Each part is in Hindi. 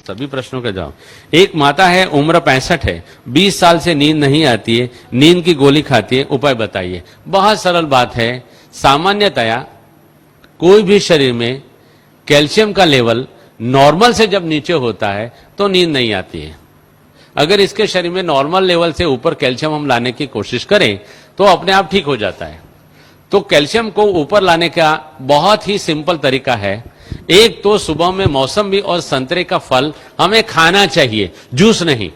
सभी प्रश्नों का जवाब। एक माता है, उम्र 65 है, 20 साल से नींद नहीं आती है, नींद की गोली खाती है, उपाय बताइए। बहुत सरल बात है, सामान्यतया कोई भी शरीर में कैल्शियम का लेवल नॉर्मल से जब नीचे होता है तो नींद नहीं आती है। अगर इसके शरीर में नॉर्मल लेवल से ऊपर कैल्शियम हम लाने की कोशिश करें तो अपने आप ठीक हो जाता है। तो कैल्शियम को ऊपर लाने का बहुत ही सिंपल तरीका है। एक तो सुबह में मौसम्बी और संतरे का फल हमें खाना चाहिए, जूस नहीं।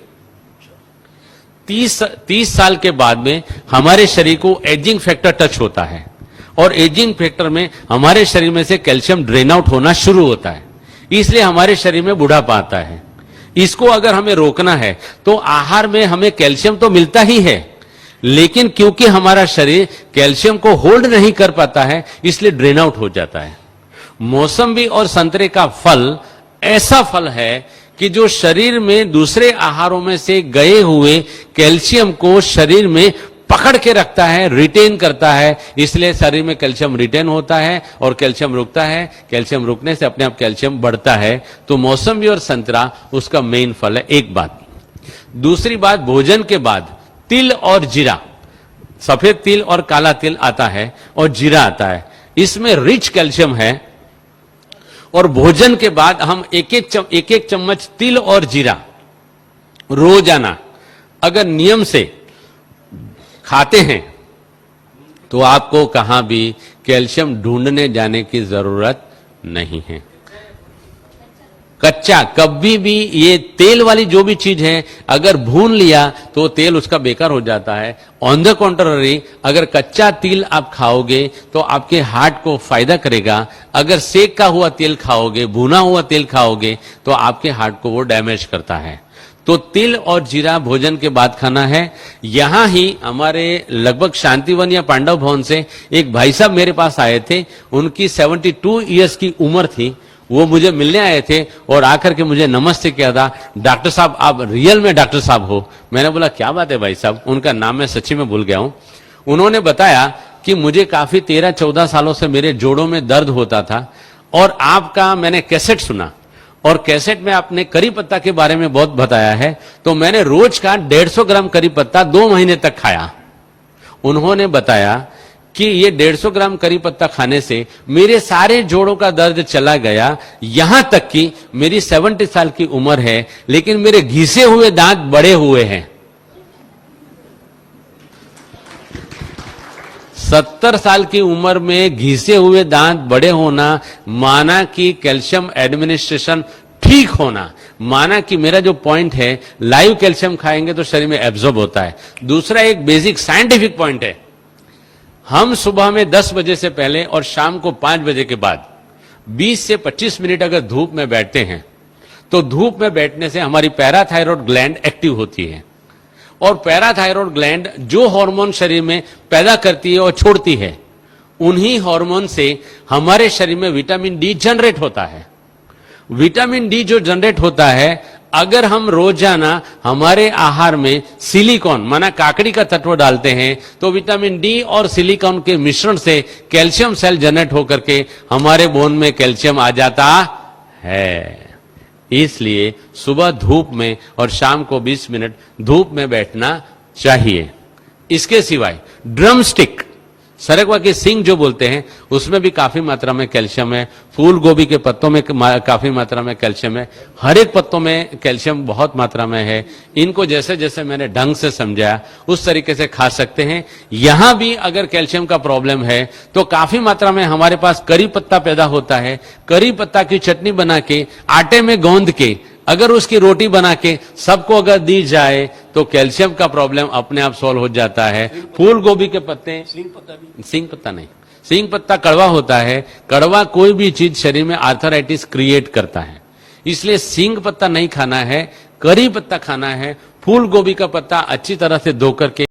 30 साल के बाद में हमारे शरीर को एजिंग फैक्टर टच होता है और एजिंग फैक्टर में हमारे शरीर में से कैल्शियम ड्रेन आउट होना शुरू होता है, इसलिए हमारे शरीर में बुढ़ापा आता है। इसको अगर हमें रोकना है तो आहार में हमें कैल्शियम तो मिलता ही है, लेकिन क्योंकि हमारा शरीर कैल्शियम को होल्ड नहीं कर पाता है इसलिए ड्रेन आउट हो जाता है। मौसम्बी और संतरे का फल ऐसा फल है कि जो शरीर में दूसरे आहारों में से गए हुए कैल्शियम को शरीर में पकड़ के रखता है, रिटेन करता है, इसलिए शरीर में कैल्शियम रिटेन होता है और कैल्शियम रुकता है। कैल्शियम रुकने से अपने आप कैल्शियम बढ़ता है। तो मौसम्बी और संतरा उसका मेन फल है। एक बात। दूसरी बात, भोजन के बाद तिल और जीरा, सफेद तिल और काला तिल आता है और जीरा आता है, इसमें रिच कैल्शियम है। और भोजन के बाद हम एक एक चम्मच तिल और जीरा रोजाना अगर नियम से खाते हैं तो आपको कहां भी कैल्शियम ढूंढने जाने की जरूरत नहीं है। कच्चा कभी भी, ये तेल वाली जो भी चीज है अगर भून लिया तो तेल उसका बेकार हो जाता है। ऑन द कॉन्ट्ररी, अगर कच्चा तिल आप खाओगे तो आपके हार्ट को फायदा करेगा। अगर सेका हुआ तेल खाओगे, भुना हुआ तेल खाओगे तो आपके हार्ट को वो डैमेज करता है। तो तिल और जीरा भोजन के बाद खाना है। यहां ही हमारे लगभग शांतिवन या पांडव भवन से एक भाई साहब मेरे पास आए थे, उनकी 72 ईयर्स की उम्र थी। वो मुझे मिलने आए थे और आकर के मुझे नमस्ते किया था, डॉक्टर साहब आप रियल में डॉक्टर साहब हो। मैंने बोला क्या बात है भाई साहब, उनका नाम मैं सच्ची में भूल गया हूं। उन्होंने बताया कि मुझे काफी 13-14 सालों से मेरे जोड़ों में दर्द होता था और आपका मैंने कैसेट सुना और कैसेट में आपने करी पत्ता के बारे में बहुत बताया है, तो मैंने रोज का 150 ग्राम करी पत्ता 2 महीने तक खाया। उन्होंने बताया कि ये 150 ग्राम करी पत्ता खाने से मेरे सारे जोड़ों का दर्द चला गया। यहां तक कि मेरी 70 साल की उम्र है लेकिन मेरे घिसे हुए दांत बड़े हुए हैं। 70 साल की उम्र में घिसे हुए दांत बड़े होना माना कि कैल्शियम एडमिनिस्ट्रेशन ठीक होना, माना कि मेरा जो पॉइंट है लाइव कैल्शियम खाएंगे तो शरीर में एब्जॉर्ब होता है। दूसरा एक बेसिक साइंटिफिक पॉइंट है, हम सुबह में 10 बजे से पहले और शाम को 5 बजे के बाद 20 से 25 मिनट अगर धूप में बैठते हैं तो धूप में बैठने से हमारी पैराथायरॉयड ग्लैंड एक्टिव होती है और पैराथायरॉयड ग्लैंड जो हार्मोन शरीर में पैदा करती है और छोड़ती है, उन्हीं हार्मोन से हमारे शरीर में विटामिन डी जनरेट होता है। विटामिन डी जो जनरेट होता है, अगर हम रोजाना हमारे आहार में सिलिकॉन माना काकड़ी का तत्व डालते हैं तो विटामिन डी और सिलिकॉन के मिश्रण से कैल्शियम सेल जनरेट होकर के हमारे बोन में कैल्शियम आ जाता है। इसलिए सुबह धूप में और शाम को 20 मिनट धूप में बैठना चाहिए। इसके सिवाय ड्रम स्टिक, सरगवा की सिंग जो बोलते हैं, उसमें भी काफी मात्रा में कैल्शियम है। फूल गोभी के पत्तों में काफी मात्रा में कैल्शियम है। हर एक पत्तों में कैल्शियम बहुत मात्रा में है। इनको जैसे जैसे मैंने ढंग से समझाया उस तरीके से खा सकते हैं। यहां भी अगर कैल्शियम का प्रॉब्लम है तो काफी मात्रा में हमारे पास करी पत्ता पैदा होता है। करी पत्ता की चटनी बना के आटे में गूंद के अगर उसकी रोटी बना के सबको अगर दी जाए तो कैल्शियम का प्रॉब्लम अपने आप सॉल्व हो जाता है। फूल गोभी के पत्ते, सिंग पत्ता नहीं, सिंग पत्ता कड़वा होता है। कड़वा कोई भी चीज शरीर में आर्थराइटिस क्रिएट करता है, इसलिए सिंग पत्ता नहीं खाना है, करी पत्ता खाना है। फूल गोभी का पत्ता अच्छी तरह से धो करके